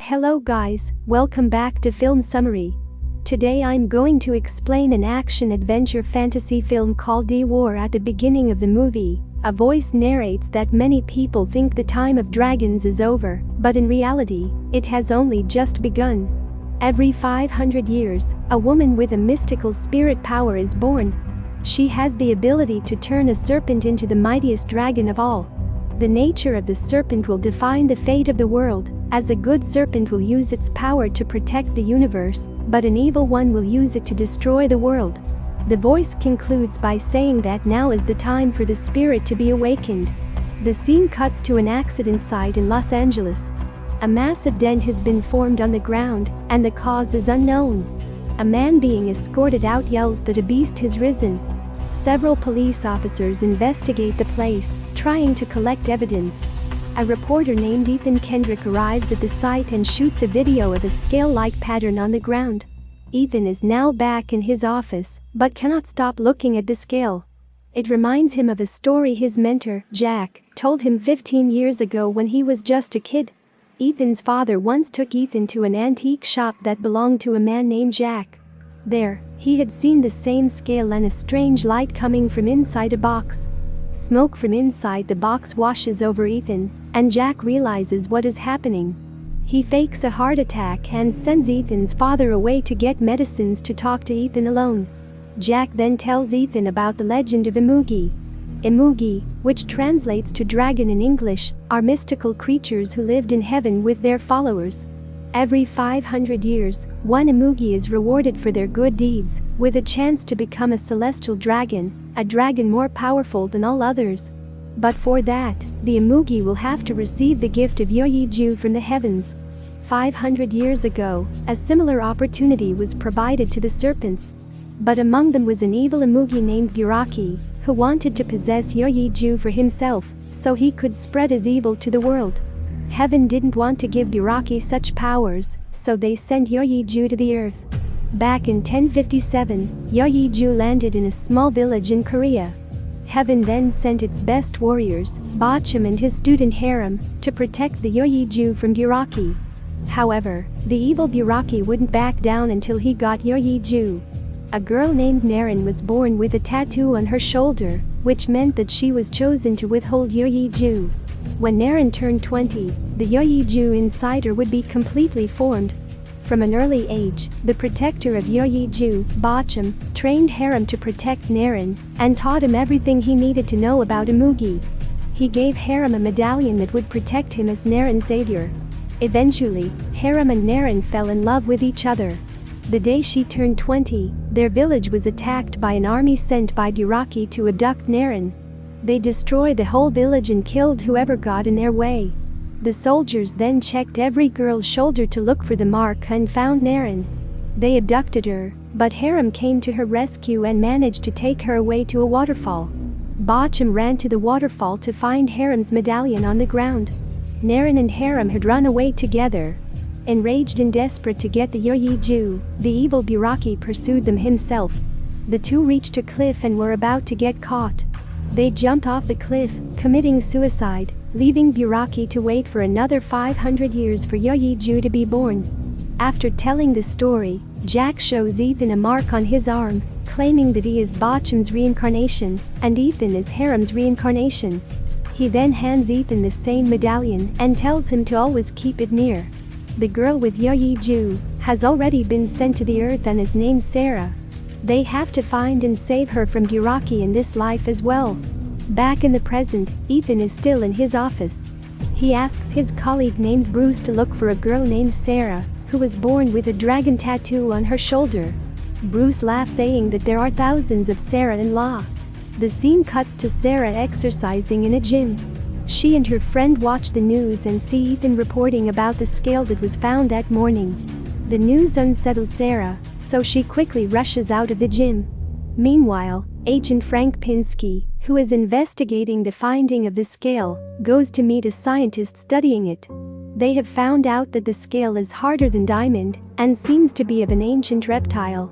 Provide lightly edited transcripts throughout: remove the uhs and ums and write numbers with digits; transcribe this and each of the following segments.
Hello guys, welcome back to Film Summary. Today I'm going to explain an action-adventure fantasy film called The War. At the beginning of the movie, a voice narrates that many people think the time of dragons is over, but in reality, it has only just begun. Every 500 years, a woman with a mystical spirit power is born. She has the ability to turn a serpent into the mightiest dragon of all. The nature of the serpent will define the fate of the world, as a good serpent will use its power to protect the universe, but an evil one will use it to destroy the world. The voice concludes by saying that now is the time for the spirit to be awakened. The scene cuts to an accident site in Los Angeles. A massive dent has been formed on the ground, and the cause is unknown. A man being escorted out yells that a beast has risen. Several police officers investigate the place, trying to collect evidence. A reporter named Ethan Kendrick arrives at the site and shoots a video of a scale-like pattern on the ground. Ethan is now back in his office, but cannot stop looking at the scale. It reminds him of a story his mentor, Jack, told him 15 years ago when he was just a kid. Ethan's father once took Ethan to an antique shop that belonged to a man named Jack. There, he had seen the same scale and a strange light coming from inside a box. Smoke from inside the box washes over Ethan, and Jack realizes what is happening. He fakes a heart attack and sends Ethan's father away to get medicines to talk to Ethan alone. Jack then tells Ethan about the legend of Imugi. Imugi, which translates to dragon in English, are mystical creatures who lived in heaven with their followers. Every 500 years, one Imugi is rewarded for their good deeds, with a chance to become a celestial dragon, a dragon more powerful than all others. But for that, the Imugi will have to receive the gift of Yoyiju from the heavens. 500 years ago, a similar opportunity was provided to the serpents. But among them was an evil Imugi named Buraki, who wanted to possess Yoyiju for himself, so he could spread his evil to the world. Heaven didn't want to give Buraki such powers, so they sent Yoyiju to the earth. Back in 1057, Yoyiju landed in a small village in Korea. Heaven then sent its best warriors, Bacham and his student Harem, to protect the Yoyiju from Buraki. However, the evil Buraki wouldn't back down until he got Yoyiju. A girl named Naren was born with a tattoo on her shoulder, which meant that she was chosen to withhold Yoyiju. When Naren turned 20, the Yoyiju inside her would be completely formed. From an early age, the protector of Yoyiju, Bacham, trained Harem to protect Naren, and taught him everything he needed to know about Imugi. He gave Harem a medallion that would protect him as Naren's savior. Eventually, Harem and Naren fell in love with each other. The day she turned 20, their village was attacked by an army sent by Buraki to abduct Naren. They destroyed the whole village and killed whoever got in their way. The soldiers then checked every girl's shoulder to look for the mark and found Naren. They abducted her, but Harem came to her rescue and managed to take her away to a waterfall. Bacham ran to the waterfall to find Harem's medallion on the ground. Naren and Harem had run away together. Enraged and desperate to get the Yoyiju, the evil Buraki pursued them himself. The two reached a cliff and were about to get caught. They jumped off the cliff, committing suicide, leaving Buraki to wait for another 500 years for Yoyiju to be born. After telling the story, Jack shows Ethan a mark on his arm, claiming that he is Bacham's reincarnation, and Ethan is Harem's reincarnation. He then hands Ethan the same medallion and tells him to always keep it near. The girl with Yoyiju has already been sent to the earth and is named Sarah. They have to find and save her from Buraki in this life as well. Back in the present, Ethan is still in his office. He asks his colleague named Bruce to look for a girl named Sarah, who was born with a dragon tattoo on her shoulder. Bruce laughs, saying that there are thousands of Sarah-in-law. The scene cuts to Sarah exercising in a gym. She and her friend watch the news and see Ethan reporting about the scale that was found that morning. The news unsettles Sarah, so she quickly rushes out of the gym. Meanwhile, Agent Frank Pinsky, who is investigating the finding of the scale, goes to meet a scientist studying it. They have found out that the scale is harder than diamond and seems to be of an ancient reptile.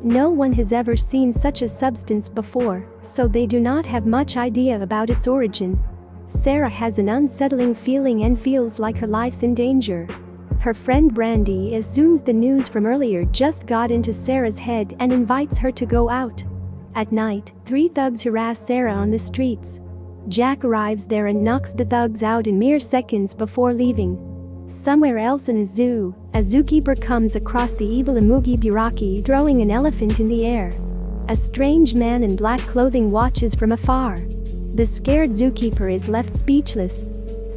No one has ever seen such a substance before, so they do not have much idea about its origin. Sarah has an unsettling feeling and feels like her life's in danger. Her friend Brandy assumes the news from earlier just got into Sarah's head and invites her to go out. At night, 3 thugs harass Sarah on the streets. Jack arrives there and knocks the thugs out in mere seconds before leaving. Somewhere else in a zoo, a zookeeper comes across the evil Imugi Buraki throwing an elephant in the air. A strange man in black clothing watches from afar. The scared zookeeper is left speechless.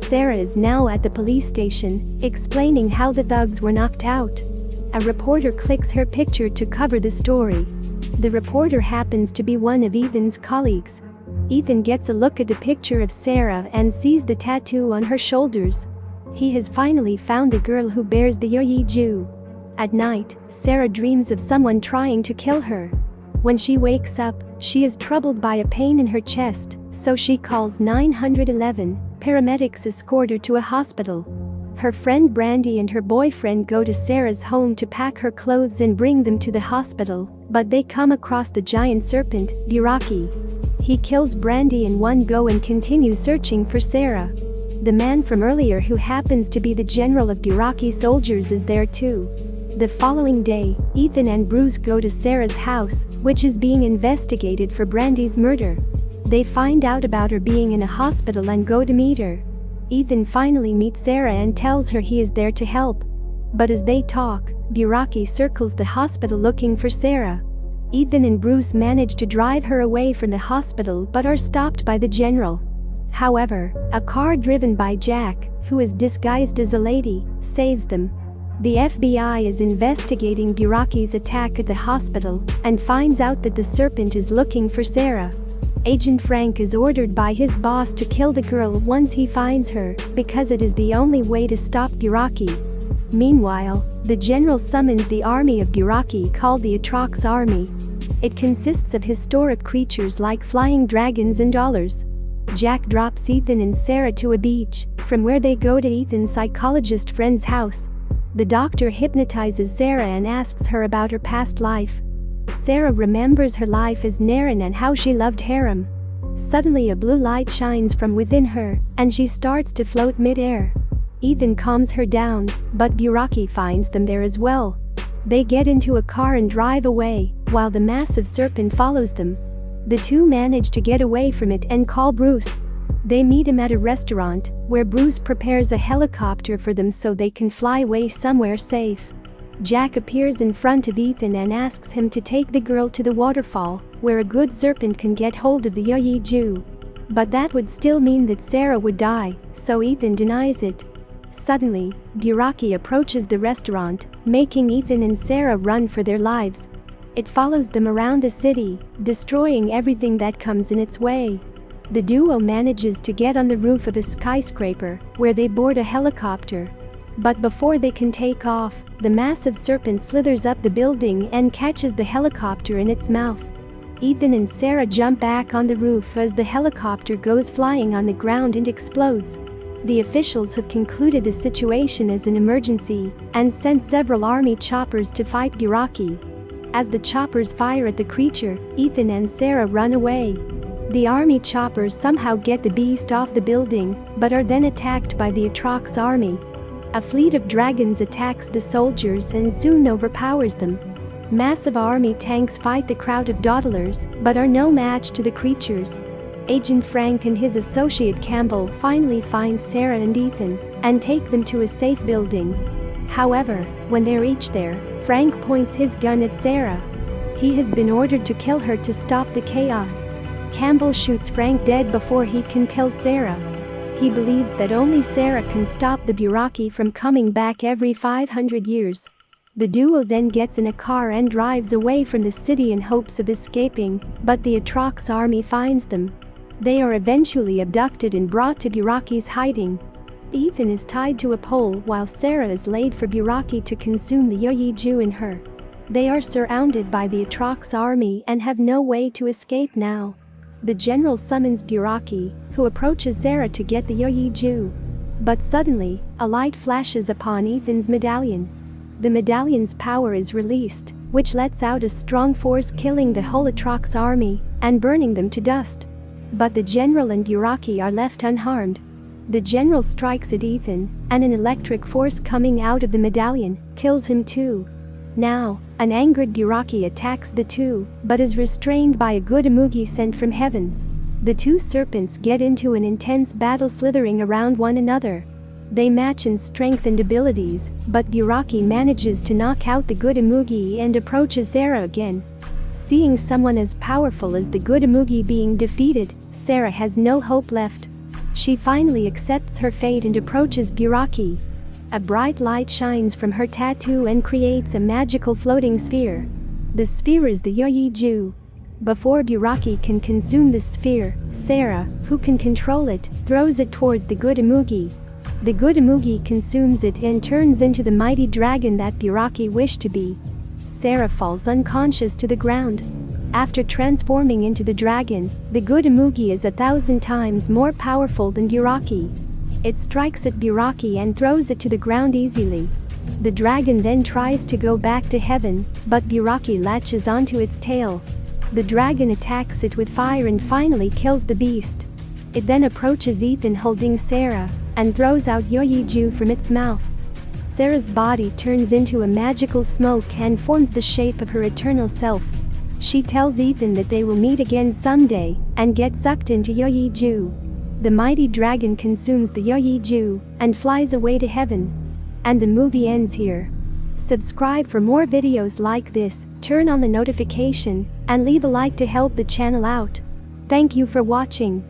Sarah is now at the police station, explaining how the thugs were knocked out. A reporter clicks her picture to cover the story. The reporter happens to be one of Ethan's colleagues. Ethan gets a look at the picture of Sarah and sees the tattoo on her shoulders. He has finally found the girl who bears the Yoyi-ju. At night, Sarah dreams of someone trying to kill her. When she wakes up, she is troubled by a pain in her chest, so she calls 911. Paramedics escort her to a hospital. Her friend Brandy and her boyfriend go to Sarah's home to pack her clothes and bring them to the hospital, but they come across the giant serpent, Buraki. He kills Brandy in one go and continues searching for Sarah. The man from earlier who happens to be the general of Buraki soldiers is there too. The following day, Ethan and Bruce go to Sarah's house, which is being investigated for Brandy's murder. They find out about her being in a hospital and go to meet her. Ethan finally meets Sarah and tells her he is there to help. But as they talk, Buraki circles the hospital looking for Sarah. Ethan and Bruce manage to drive her away from the hospital but are stopped by the general. However, a car driven by Jack, who is disguised as a lady, saves them. The FBI is investigating Buraki's attack at the hospital and finds out that the serpent is looking for Sarah. Agent Frank is ordered by his boss to kill the girl once he finds her, because it is the only way to stop Buraki. Meanwhile, the general summons the army of Buraki called the Atrox Army. It consists of historic creatures like flying dragons and dollars. Jack drops Ethan and Sarah to a beach, from where they go to Ethan's psychologist friend's house. The doctor hypnotizes Sarah and asks her about her past life. Sarah remembers her life as Naren and how she loved harem. Suddenly a blue light shines from within her, and she starts to float mid-air. Ethan calms her down, but Buraki finds them there as well. They get into a car and drive away, while the massive serpent follows them. The two manage to get away from it and call Bruce. They meet him at a restaurant, where Bruce prepares a helicopter for them so they can fly away somewhere safe. Jack appears in front of Ethan and asks him to take the girl to the waterfall, where a good serpent can get hold of the Yoyi-ju. But that would still mean that Sarah would die, so Ethan denies it. Suddenly, Buraki approaches the restaurant, making Ethan and Sarah run for their lives. It follows them around the city, destroying everything that comes in its way. The duo manages to get on the roof of a skyscraper, where they board a helicopter. But before they can take off, the massive serpent slithers up the building and catches the helicopter in its mouth. Ethan and Sarah jump back on the roof as the helicopter goes flying on the ground and explodes. The officials have concluded the situation as an emergency and sent several army choppers to fight Buraki. As the choppers fire at the creature, Ethan and Sarah run away. The army choppers somehow get the beast off the building, but are then attacked by the Atrox army. A fleet of dragons attacks the soldiers and soon overpowers them. Massive army tanks fight the crowd of dawdlers, but are no match to the creatures. Agent Frank and his associate Campbell finally find Sarah and Ethan and take them to a safe building. However, when they reach there, Frank points his gun at Sarah. He has been ordered to kill her to stop the chaos. Campbell shoots Frank dead before he can kill Sarah. He believes that only Sarah can stop the Buraki from coming back every 500 years. The duo then gets in a car and drives away from the city in hopes of escaping, but the Atrox army finds them. They are eventually abducted and brought to Buraki's hiding. Ethan is tied to a pole while Sarah is laid for Buraki to consume the Yoyi-ju in her. They are surrounded by the Atrox army and have no way to escape now. The general summons Buraki, who approaches Sarah to get the Yoyi-ju. But suddenly, a light flashes upon Ethan's medallion. The medallion's power is released, which lets out a strong force killing the whole Atrox army and burning them to dust. But the general and Buraki are left unharmed. The general strikes at Ethan, and an electric force coming out of the medallion kills him too. Now, an angered Buraki attacks the two, but is restrained by a good Amugi sent from heaven. The two serpents get into an intense battle, slithering around one another. They match in strength and abilities, but Buraki manages to knock out the good Amugi and approaches Sarah again. Seeing someone as powerful as the good Amugi being defeated, Sarah has no hope left. She finally accepts her fate and approaches Buraki. A bright light shines from her tattoo and creates a magical floating sphere. The sphere is the Yoyi-ju. Before Buraki can consume the sphere, Sarah, who can control it, throws it towards the good Amugi. The good Amugi consumes it and turns into the mighty dragon that Buraki wished to be. Sarah falls unconscious to the ground. After transforming into the dragon, the good Amugi is 1,000 times more powerful than Buraki. It strikes at Buraki and throws it to the ground easily. The dragon then tries to go back to heaven, but Buraki latches onto its tail. The dragon attacks it with fire and finally kills the beast. It then approaches Ethan holding Sarah, and throws out Yoyi-ju from its mouth. Sarah's body turns into a magical smoke and forms the shape of her eternal self. She tells Ethan that they will meet again someday, and get sucked into Yoyi-ju. The mighty dragon consumes the Yoyi-ju, and flies away to heaven. And the movie ends here. Subscribe for more videos like this, turn on the notification, and leave a like to help the channel out. Thank you for watching.